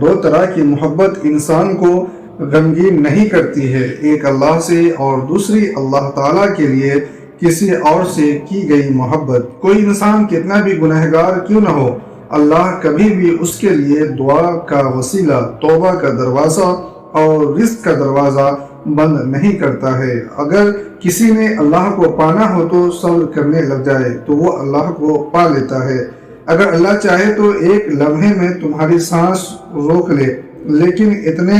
دو طرح کی محبت انسان کو غمگین نہیں کرتی ہے، ایک اللہ سے اور دوسری اللہ تعالیٰ کے لیے کسی اور سے کی گئی محبت۔ کوئی انسان کتنا بھی گنہگار کیوں نہ ہو، اللہ کبھی بھی اس کے لیے دعا کا وسیلہ، توبہ کا دروازہ اور رزق کا دروازہ بند نہیں کرتا ہے۔ اگر کسی نے اللہ کو پانا ہو تو صبر کرنے لگ جائے تو وہ اللہ کو پا لیتا ہے۔ اگر اللہ چاہے تو ایک لمحے میں تمہاری سانس روک لے، لیکن اتنے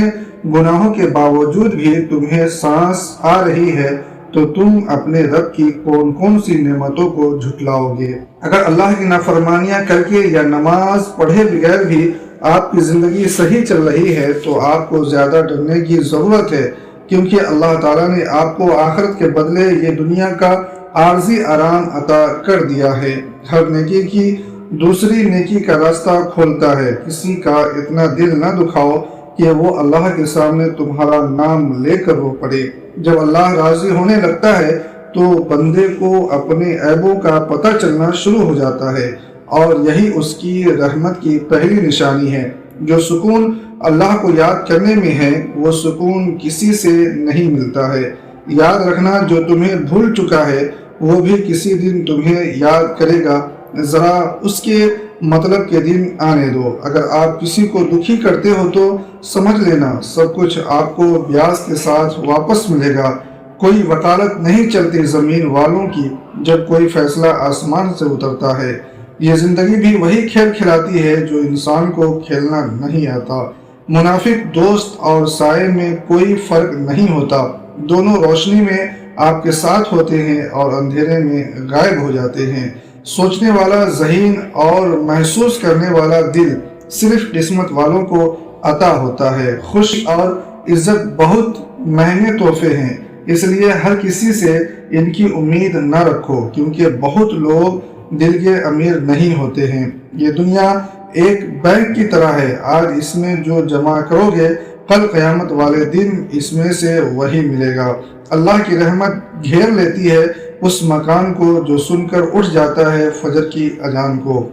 گناہوں کے باوجود بھی تمہیں سانس آ رہی ہے تو تم اپنے رب کی کون کون سی نعمتوں کو جھٹلاؤ گے۔ اگر اللہ کی نافرمانیاں کر کے یا نماز پڑھے بغیر بھی آپ کی زندگی صحیح چل رہی ہے تو آپ کو زیادہ ڈرنے کی ضرورت ہے، کیونکہ اللہ تعالیٰ نے آپ کو آخرت کے بدلے یہ دنیا کا عارضی آرام عطا کر دیا ہے۔ ہر نیکی کی دوسری نیکی کا راستہ کھولتا ہے۔ کسی کا اتنا دل نہ دکھاؤ کہ وہ اللہ کے سامنے تمہارا نام لے کر رو پڑے۔ جب اللہ راضی ہونے لگتا ہے تو بندے کو اپنے عیبوں کا پتہ چلنا شروع ہو جاتا ہے، اور یہی اس کی رحمت کی پہلی نشانی ہے۔ جو سکون اللہ کو یاد کرنے میں ہے وہ سکون کسی سے نہیں ملتا ہے۔ یاد رکھنا جو تمہیں بھول چکا ہے وہ بھی کسی دن تمہیں یاد کرے گا، ذرا اس کے مطلب کے دن آنے دو۔ اگر آپ کسی کو دکھی کرتے ہو تو سمجھ لینا سب کچھ آپ کو بیاض کے ساتھ واپس ملے گا۔ کوئی وکالت نہیں چلتی زمین والوں کی جب کوئی فیصلہ آسمان سے اترتا ہے۔ یہ زندگی بھی وہی کھیل کھلاتی ہے جو انسان کو کھیلنا نہیں آتا۔ منافق دوست اور سائے میں کوئی فرق نہیں ہوتا، دونوں روشنی میں آپ کے ساتھ ہوتے ہیں اور اندھیرے میں غائب ہو جاتے ہیں۔ سوچنے والا ذہین اور محسوس کرنے والا دل صرف قسمت والوں کو عطا ہوتا ہے۔ خوش اور عزت بہت مہنگے تحفے ہیں، اس لیے ہر کسی سے ان کی امید نہ رکھو، کیونکہ بہت لوگ دل کے امیر نہیں ہوتے ہیں۔ یہ دنیا ایک بینک کی طرح ہے، آج اس میں جو جمع کرو گے کل قیامت والے دن اس میں سے وہی ملے گا۔ اللہ کی رحمت گھیر لیتی ہے اس مکان کو جو سن کر اٹھ جاتا ہے فجر کی اذان کو۔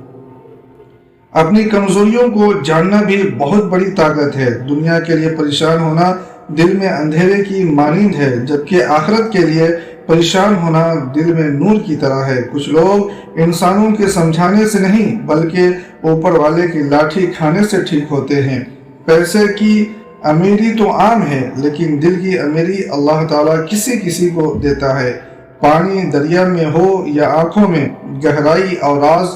اپنی کمزوریوں کو جاننا بھی بہت بڑی طاقت ہے۔ دنیا کے لیے پریشان ہونا دل میں اندھیرے کی مانند ہے، جبکہ آخرت کے لیے پریشان ہونا دل میں نور کی طرح ہے۔ کچھ لوگ انسانوں کے سمجھانے سے نہیں بلکہ اوپر والے کی لاٹھی کھانے سے ٹھیک ہوتے ہیں۔ پیسے کی امیری تو عام ہے، لیکن دل کی امیری اللہ تعالیٰ کسی کسی کو دیتا ہے۔ پانی دریا میں ہو یا آنکھوں میں، گہرائی اور راز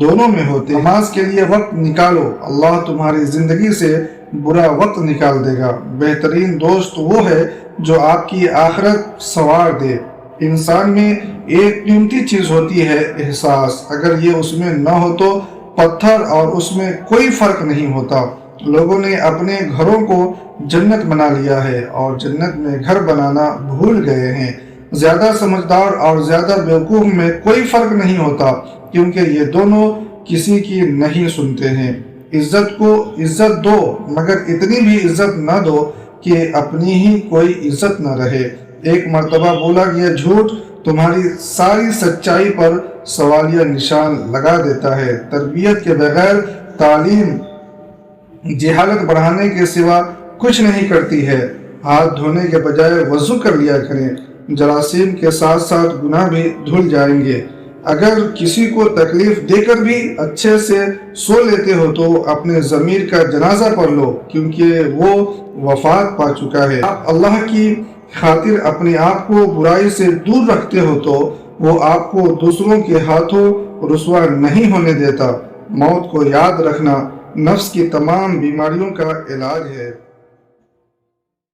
دونوں میں ہوتے ہیں۔ نماز کے لیے وقت نکالو، اللہ تمہاری زندگی سے برا وقت نکال دے گا۔ بہترین دوست وہ ہے جو آپ کی آخرت سنوار دے۔ انسان میں ایک قیمتی چیز ہوتی ہے احساس، اگر یہ اس میں نہ ہو تو پتھر اور اس میں کوئی فرق نہیں ہوتا۔ لوگوں نے اپنے گھروں کو جنت بنا لیا ہے اور جنت میں گھر بنانا بھول گئے ہیں۔ زیادہ سمجھدار اور زیادہ بیوقوف میں کوئی فرق نہیں ہوتا، کیونکہ یہ دونوں کسی کی نہیں سنتے ہیں۔ عزت کو عزت دو، مگر اتنی بھی عزت نہ دو کہ اپنی ہی کوئی عزت نہ رہے۔ ایک مرتبہ بولا گیا جھوٹ تمہاری ساری سچائی پر سوالیہ نشان لگا دیتا ہے۔ تربیت کے بغیر تعلیم جہالت بڑھانے کے سوا کچھ نہیں کرتی ہے۔ ہاتھ دھونے کے بجائے وضو کر لیا کریں، جراثیم کے ساتھ ساتھ گناہ بھی دھل جائیں گے۔ اگر کسی کو تکلیف دے کر بھی اچھے سے سو لیتے ہو تو اپنے ضمیر کا جنازہ پڑھ لو، کیونکہ وہ وفات پا چکا ہے۔ آپ اللہ کی خاطر اپنے آپ کو برائی سے دور رکھتے ہو تو وہ آپ کو دوسروں کے ہاتھوں رسوا نہیں ہونے دیتا۔ موت کو یاد رکھنا نفس کی تمام بیماریوں کا علاج ہے۔